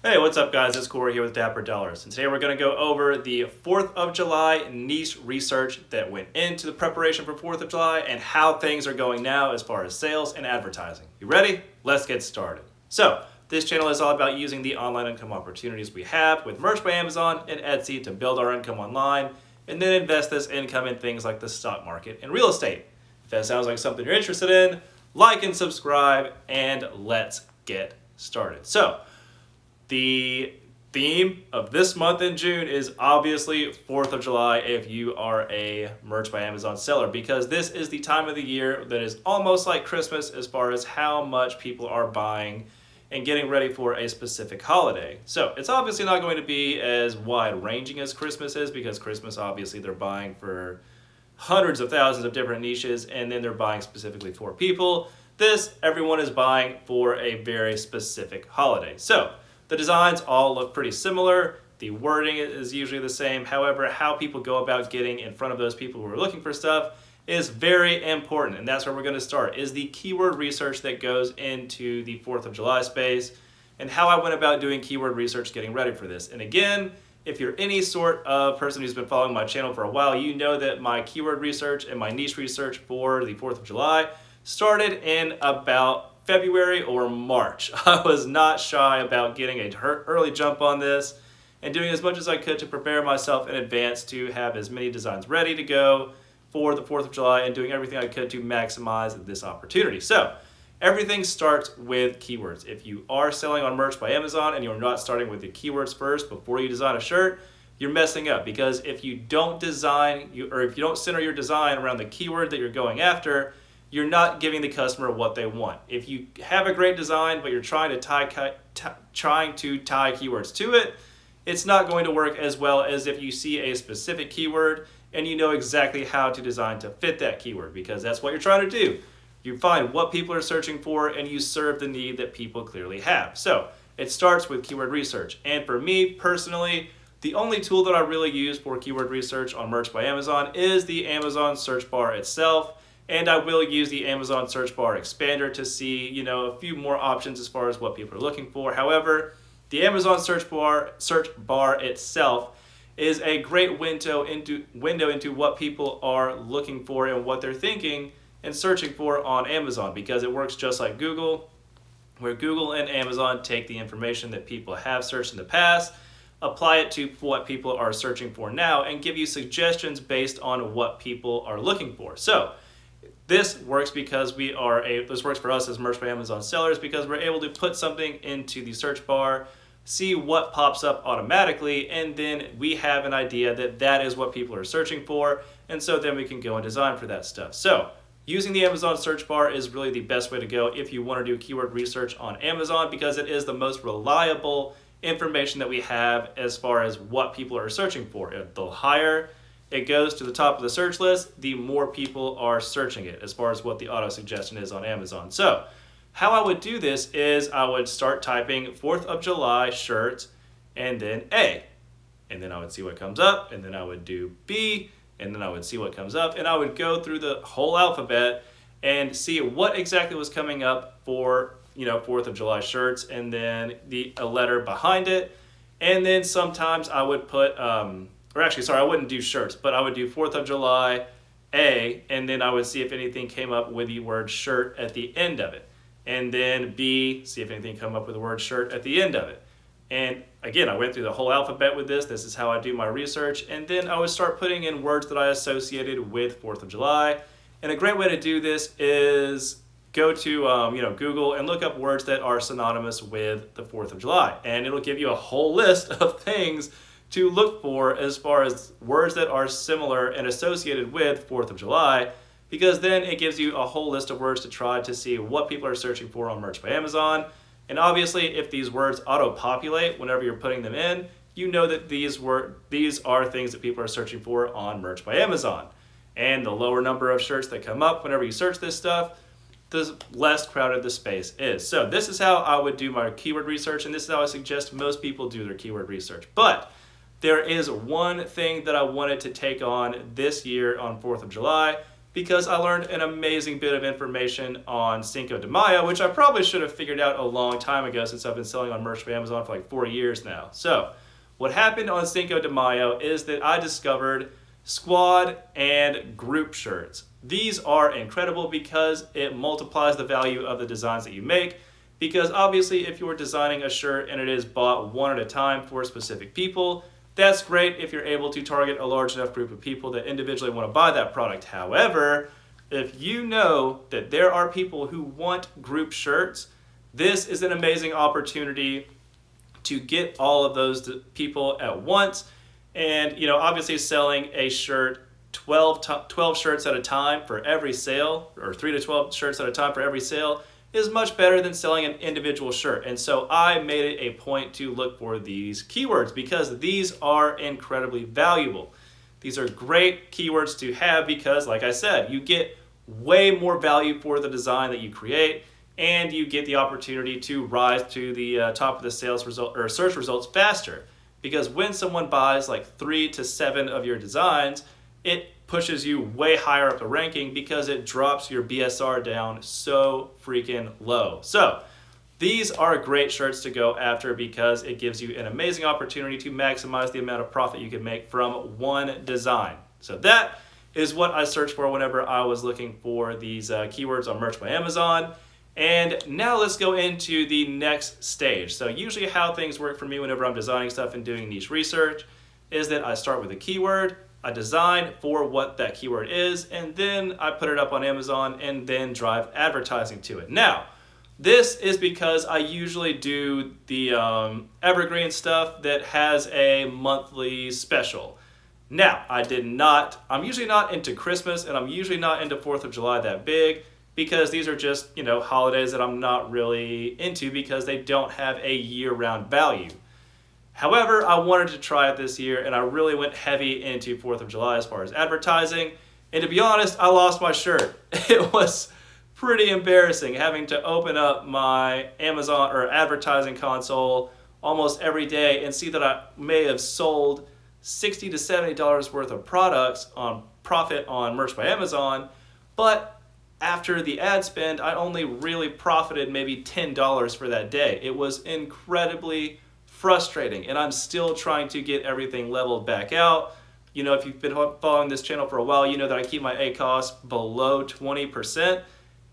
Hey, what's up, guys? It's Corey here with Dapper Dollars, and today we're going to go over the 4th of July niche research that went into the preparation for 4th of July and how things are going now as far as sales and advertising. You ready? Let's get started. So, this channel is all about using the online income opportunities we have with Merch by Amazon and Etsy to build our income online and then invest this income in things like the stock market and real estate. If that sounds like something you're interested in, like and subscribe, and let's get started. So, the theme of this month in June is obviously 4th of July if you are a Merch by Amazon seller, because this is the time of the year that is almost like Christmas as far as how much people are buying and getting ready for a specific holiday. So it's obviously not going to be as wide ranging as Christmas is, because Christmas obviously they're buying for hundreds of thousands of different niches and then they're buying specifically for people. This, everyone is buying for a very specific holiday. So the designs all look pretty similar. The wording is usually the same. However, how people go about getting in front of those people who are looking for stuff is very important. And that's where we're going to start, is the keyword research that goes into the 4th of July space and how I went about doing keyword research getting ready for this. And again, if you're any sort of person who's been following my channel for a while, you know that my keyword research and my niche research for the 4th of July started in about February or March. I was not shy about getting an early jump on this and doing as much as I could to prepare myself in advance to have as many designs ready to go for the 4th of July and doing everything I could to maximize this opportunity. So everything starts with keywords. If you are selling on Merch by Amazon and you're not starting with the keywords first before you design a shirt, you're messing up, because if you don't design, or if you don't center your design around the keyword that you're going after, you're not giving the customer what they want. If you have a great design but you're trying to tie keywords to it, it's not going to work as well as if you see a specific keyword and you know exactly how to design to fit that keyword, because that's what you're trying to do. You find what people are searching for and you serve the need that people clearly have. So it starts with keyword research. And for me personally, the only tool that I really use for keyword research on Merch by Amazon is the Amazon search bar itself. And I will use the Amazon search bar expander to see, a few more options as far as what people are looking for. However, the Amazon search bar itself is a great window into what people are looking for and what they're thinking and searching for on Amazon, because it works just like Google, where Google and Amazon take the information that people have searched in the past, apply it to what people are searching for now, and give you suggestions based on what people are looking for. So this works because this works for us as Merch by Amazon sellers, because we're able to put something into the search bar, see what pops up automatically, and then we have an idea that that is what people are searching for, and so then we can go and design for that stuff. So using the Amazon search bar is really the best way to go if you want to do keyword research on Amazon, because it is the most reliable information that we have as far as what people are searching for. The higher it goes to the top of the search list, the more people are searching it as far as what the auto suggestion is on Amazon. So how I would do this is I would start typing 4th of July shirt and then A, and then I would see what comes up, and then I would do B, and then I would see what comes up, and I would go through the whole alphabet and see what exactly was coming up for 4th of July shirts, and then a letter behind it. And then sometimes I would put I wouldn't do shirts, but I would do 4th of July A, and then I would see if anything came up with the word shirt at the end of it. And then B, see if anything come up with the word shirt at the end of it. And again, I went through the whole alphabet with this. This is how I do my research. And then I would start putting in words that I associated with 4th of July. And a great way to do this is go to Google and look up words that are synonymous with the 4th of July. And it'll give you a whole list of things to look for as far as words that are similar and associated with 4th of July, because then it gives you a whole list of words to try to see what people are searching for on Merch by Amazon. And obviously, if these words auto-populate whenever you're putting them in, you know that these are things that people are searching for on Merch by Amazon. And the lower number of shirts that come up whenever you search this stuff, the less crowded the space is. So this is how I would do my keyword research, and this is how I suggest most people do their keyword research. But there is one thing that I wanted to take on this year on 4th of July, because I learned an amazing bit of information on Cinco de Mayo, which I probably should have figured out a long time ago since I've been selling on Merch by Amazon for like 4 years now. So what happened on Cinco de Mayo is that I discovered squad and group shirts. These are incredible because it multiplies the value of the designs that you make, because obviously if you're designing a shirt and it is bought one at a time for specific people, that's great if you're able to target a large enough group of people that individually want to buy that product. However, if you know that there are people who want group shirts, this is an amazing opportunity to get all of those people at once. And obviously selling a shirt 12 shirts at a time for every sale, or 3 to 12 shirts at a time for every sale, is much better than selling an individual shirt. And so I made it a point to look for these keywords because these are incredibly valuable. These are great keywords to have because, like I said, you get way more value for the design that you create, and you get the opportunity to rise to the top of the sales result or search results faster. Because when someone buys like 3 to 7 of your designs, it pushes you way higher up the ranking because it drops your BSR down so freaking low. So these are great shirts to go after because it gives you an amazing opportunity to maximize the amount of profit you can make from one design. So that is what I searched for whenever I was looking for these keywords on Merch by Amazon. And now let's go into the next stage. So usually how things work for me whenever I'm designing stuff and doing niche research is that I start with a keyword, I design for what that keyword is, and then I put it up on Amazon and then drive advertising to it. Now, this is because I usually do the evergreen stuff that has a monthly special. Now, I'm usually not into Christmas, and I'm usually not into 4th of July that big, because these are just, holidays that I'm not really into because they don't have a year-round value. However, I wanted to try it this year, and I really went heavy into 4th of July as far as advertising. And to be honest, I lost my shirt. It was pretty embarrassing having to open up my Amazon or advertising console almost every day and see that I may have sold $60 to $70 worth of products on profit on Merch by Amazon, but after the ad spend, I only really profited maybe $10 for that day. It was incredibly frustrating, and I'm still trying to get everything leveled back out. If you've been following this channel for a while, you know that I keep my ACoS below 20%.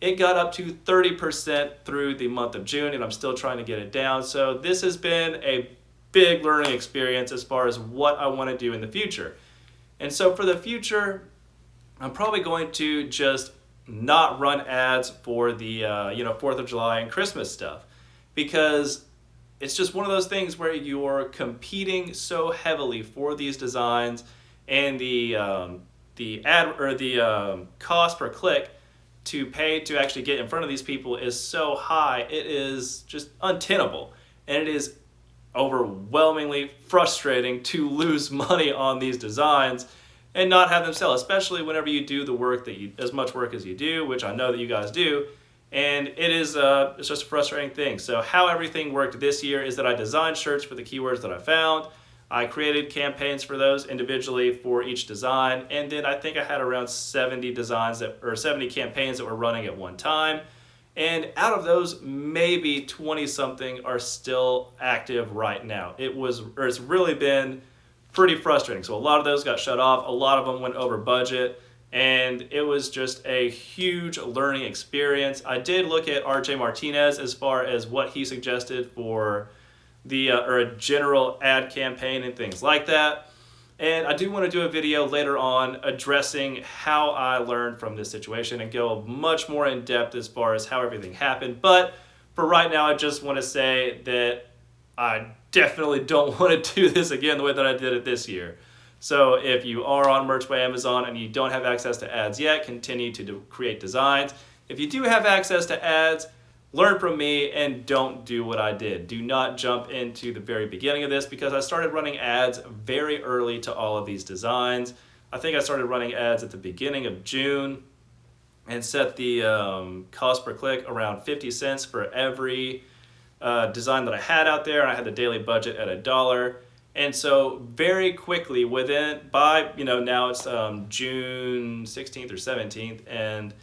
It got up to 30% through the month of June, and I'm still trying to get it down. So this has been a big learning experience as far as what I want to do in the future. And so for the future, I'm probably going to just not run ads for the 4th of July and Christmas stuff, because it's just one of those things where you're competing so heavily for these designs, and the ad or the cost per click to pay to actually get in front of these people is so high, it is just untenable, and it is overwhelmingly frustrating to lose money on these designs and not have them sell, especially whenever you do the work as much work as you do, which I know that you guys do. And it's just a frustrating thing. So how everything worked this year is that I designed shirts for the keywords that I found. I created campaigns for those individually for each design, and then I think I had around 70 campaigns that were running at one time. And out of those, maybe 20 something are still active right now. It's really been pretty frustrating. So a lot of those got shut off. A lot of them went over budget. And it was just a huge learning experience. I did look at RJ Martinez as far as what he suggested for or a general ad campaign and things like that. And I do want to do a video later on addressing how I learned from this situation and go much more in depth as far as how everything happened. But for right now, I just want to say that I definitely don't want to do this again the way that I did it this year. So if you are on Merch by Amazon and you don't have access to ads yet, continue to create designs. If you do have access to ads, learn from me and don't do what I did. Do not jump into the very beginning of this, because I started running ads very early to all of these designs. I think I started running ads at the beginning of June and set the cost per click around 50 cents for every design that I had out there. I had the daily budget at $1. And so very quickly by, now it's June 16th or 17th, and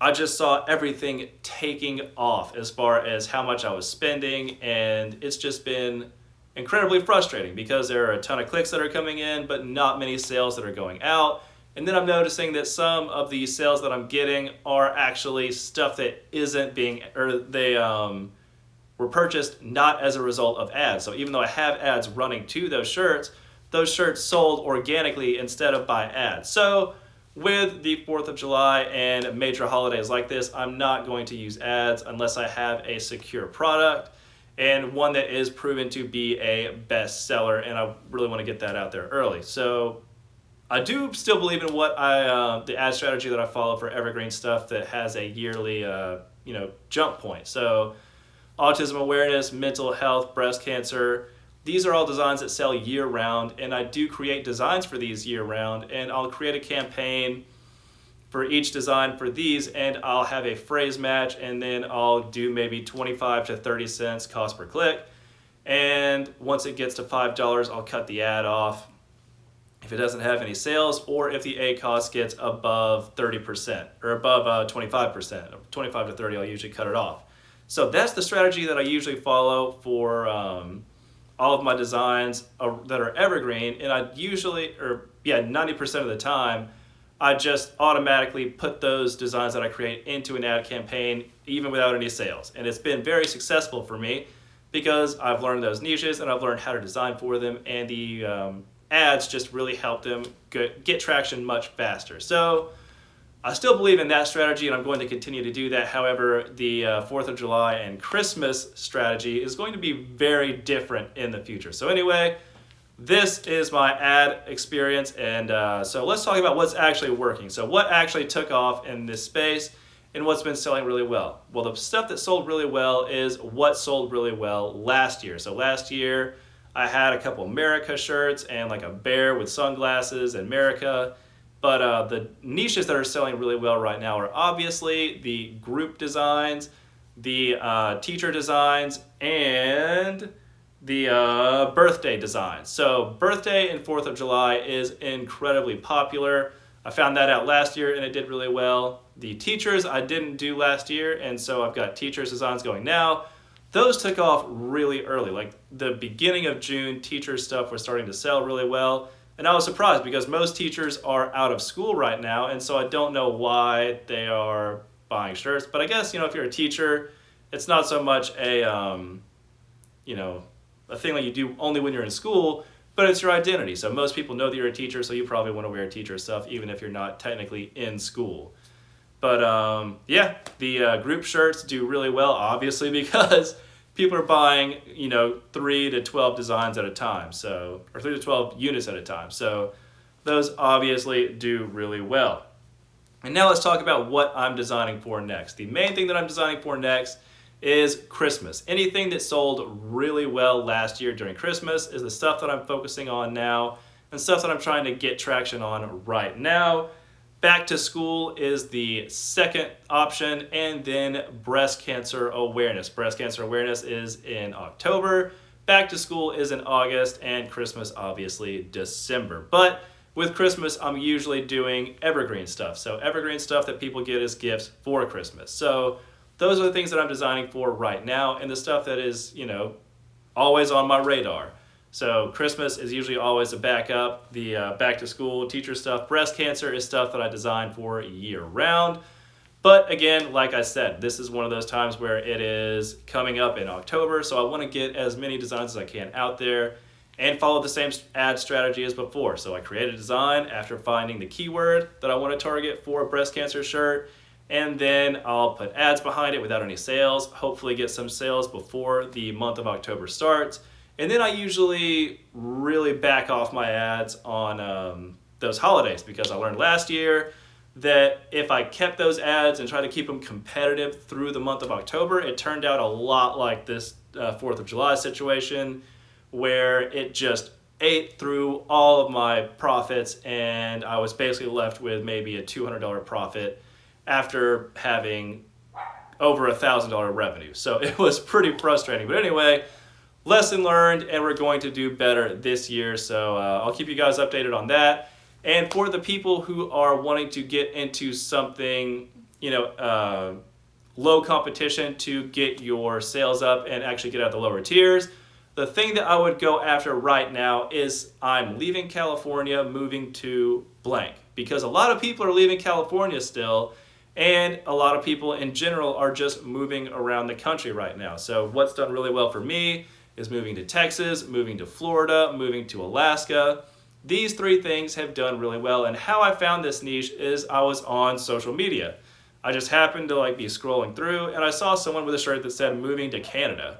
I just saw everything taking off as far as how much I was spending, and it's just been incredibly frustrating because there are a ton of clicks that are coming in, but not many sales that are going out. And then I'm noticing that some of the sales that I'm getting are actually stuff that isn't being, or they were purchased not as a result of ads. So even though I have ads running to those shirts sold organically instead of by ads. So with the 4th of July and major holidays like this, I'm not going to use ads unless I have a secure product and one that is proven to be a bestseller, and I really want to get that out there early. So I do still believe in the ad strategy that I follow for evergreen stuff that has a yearly jump point. So autism awareness, mental health, breast cancer, these are all designs that sell year round, and I do create designs for these year round, and I'll create a campaign for each design for these, and I'll have a phrase match, and then I'll do maybe 25 to 30 cents cost per click. And once it gets to $5, I'll cut the ad off if it doesn't have any sales, or if the ACoS gets above 30% or above 25%, 25 to 30, I'll usually cut it off. So that's the strategy that I usually follow for all of my designs that are evergreen, and 90% of the time, I just automatically put those designs that I create into an ad campaign even without any sales. And it's been very successful for me because I've learned those niches and I've learned how to design for them, and the ads just really help them get traction much faster. So I still believe in that strategy, and I'm going to continue to do that. However, the 4th of July and Christmas strategy is going to be very different in the future. So anyway, this is my ad experience, and so let's talk about what's actually working. So what actually took off in this space and what's been selling really well? Well, the stuff that sold really well is what sold really well last year. So last year, I had a couple America shirts and like a bear with sunglasses and America. But the niches that are selling really well right now are obviously the group designs, the teacher designs, and the birthday designs. So birthday and 4th of July is incredibly popular. I found that out last year and it did really well. The teachers I didn't do last year, and so I've got teachers designs going now. Those took off really early. Like the beginning of June, teacher stuff was starting to sell really well. And I was surprised because most teachers are out of school right now, and so I don't know why they are buying shirts. But I guess, if you're a teacher, it's not so much a thing that you do only when you're in school, but it's your identity. So most people know that you're a teacher, so you probably want to wear teacher stuff even if you're not technically in school. But the group shirts do really well, obviously, because people are buying, 3 to 12 designs at a time, or 3 to 12 units at a time. So those obviously do really well. And now let's talk about what I'm designing for next. The main thing that I'm designing for next is Christmas. Anything that sold really well last year during Christmas is the stuff that I'm focusing on now and stuff that I'm trying to get traction on right now. Back to school is the second option, and then breast cancer awareness. Breast cancer awareness is in October, back to school is in August, and Christmas obviously December. But with Christmas, I'm usually doing evergreen stuff. So evergreen stuff that people get as gifts for Christmas. So those are the things that I'm designing for right now, and the stuff that is, always on my radar. So Christmas is usually always a backup. The back to school teacher stuff. Breast cancer is stuff that I design for year round. But again, like I said, this is one of those times where it is coming up in October, so I want to get as many designs as I can out there and follow the same ad strategy as before. So I create a design after finding the keyword that I want to target for a breast cancer shirt, and then I'll put ads behind it without any sales, hopefully get some sales before the month of October starts. And then I usually really back off my ads on those holidays, because I learned last year that if I kept those ads and tried to keep them competitive through the month of October, it turned out a lot like this 4th of July situation, where it just ate through all of my profits, and I was basically left with maybe a $200 profit after having over $1,000 revenue. So it was pretty frustrating. But anyway, lesson learned, and we're going to do better this year. So I'll keep you guys updated on that. And for the people who are wanting to get into something, low competition to get your sales up and actually get out the lower tiers, the thing that I would go after right now is I'm leaving California, moving to blank. Because a lot of people are leaving California still, and a lot of people in general are just moving around the country right now. So what's done really well for me is moving to Texas, moving to Florida, moving to Alaska. These 3 things have done really well, and how I found this niche is I was on social media. I just happened to be scrolling through, and I saw someone with a shirt that said moving to Canada.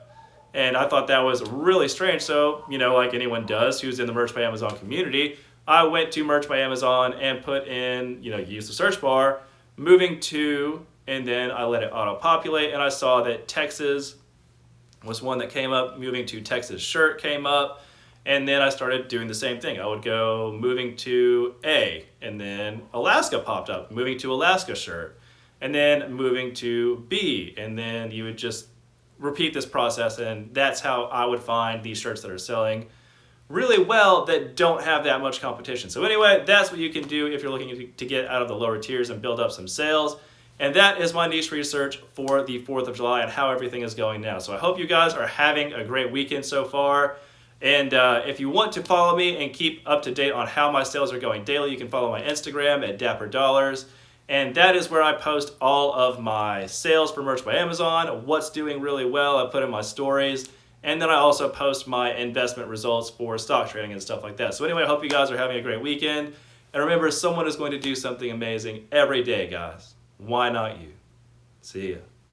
And I thought that was really strange. So, like anyone does who's in the Merch by Amazon community, I went to Merch by Amazon and put in, use the search bar, moving to, and then I let it auto-populate, and I saw that Texas was one that came up. Moving to Texas shirt came up, and then I started doing the same thing. I would go moving to A, and then Alaska popped up, moving to Alaska shirt, and then moving to B, and then you would just repeat this process, and that's how I would find these shirts that are selling really well that don't have that much competition. So anyway, that's what you can do if you're looking to get out of the lower tiers and build up some sales. And that is my niche research for the 4th of July and how everything is going now. So I hope you guys are having a great weekend so far. And if you want to follow me and keep up to date on how my sales are going daily, you can follow my Instagram at DapperDollars. And that is where I post all of my sales for Merch by Amazon, what's doing really well, I put in my stories. And then I also post my investment results for stock trading and stuff like that. So anyway, I hope you guys are having a great weekend. And remember, someone is going to do something amazing every day, guys. Why not you? See ya.